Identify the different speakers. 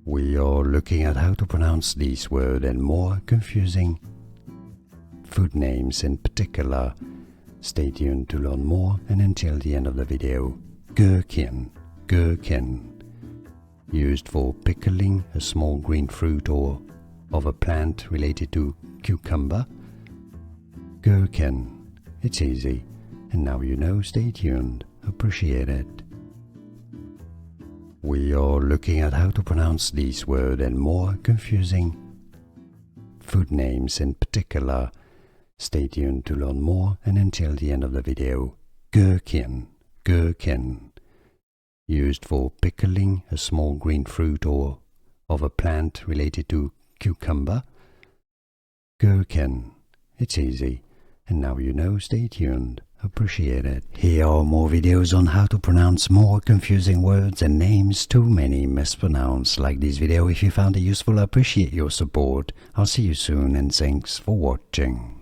Speaker 1: We are looking at how to pronounce these words and more confusing food names in particular. Stay tuned to learn more, and until the end of the video. Gherkin, gherkin, used for pickling a small green fruit or of a plant related to cucumber. Gherkin, it's easy, and now you know. Stay tuned, appreciate it. We are looking at how to pronounce these words and more confusing food names in particular. Stay tuned to learn more, and until the end of the video. Gherkin, gherkin, used for pickling a small green fruit or of a plant related to cucumber. Gherkin, it's easy, and now you know. Stay tuned, appreciate it. Here are more videos on how to pronounce more confusing words and names too many mispronounced. Like this video if you found it useful. I appreciate your support. I'll see you soon, and thanks for watching.